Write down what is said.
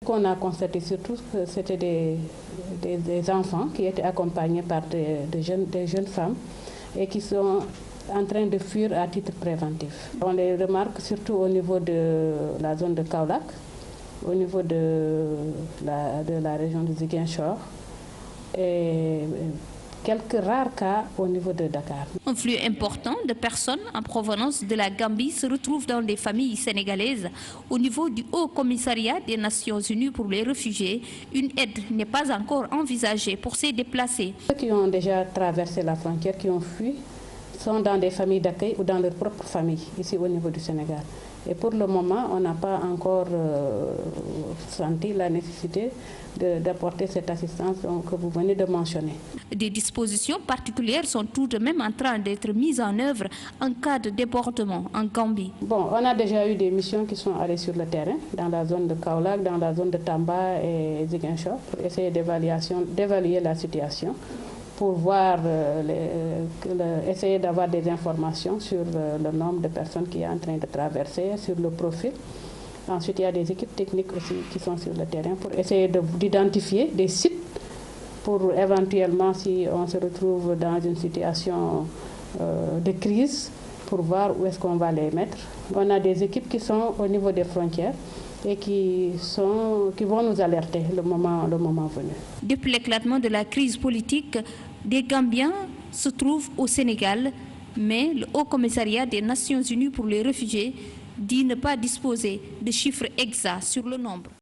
qu'on a constaté surtout, c'était des enfants qui étaient accompagnés par des jeunes femmes et qui sont en train de fuir à titre préventif. On les remarque surtout au niveau de la zone de Kaolack, au niveau de la région de Ziguinchor et quelques rares cas au niveau de Dakar. Un flux important de personnes en provenance de la Gambie se retrouve dans des familles sénégalaises. Au niveau du Haut Commissariat des Nations Unies pour les réfugiés, une aide n'est pas encore envisagée pour ces déplacés. Ceux qui ont déjà traversé la frontière, qui ont fui, sont dans des familles d'accueil ou dans leur propre famille, ici au niveau du Sénégal. Et pour le moment, on n'a pas encore senti la nécessité d'apporter cette assistance que vous venez de mentionner. Des dispositions particulières sont tout de même en train d'être mises en œuvre en cas de débordement en Gambie. Bon, on a déjà eu des missions qui sont allées sur le terrain, dans la zone de Kaolack, dans la zone de Tamba et Ziguinchor, pour essayer d'évaluer la situation, pour voir, essayer d'avoir des informations sur le nombre de personnes qui est en train de traverser, sur le profil. Ensuite, il y a des équipes techniques aussi qui sont sur le terrain pour essayer d'identifier des sites pour éventuellement, si on se retrouve dans une situation de crise, pour voir où est-ce qu'on va les mettre. On a des équipes qui sont au niveau des frontières et qui vont nous alerter le moment venu. Depuis l'éclatement de la crise politique, des Gambiens se trouvent au Sénégal, mais le Haut Commissariat des Nations Unies pour les réfugiés dit ne pas disposer de chiffres exacts sur le nombre.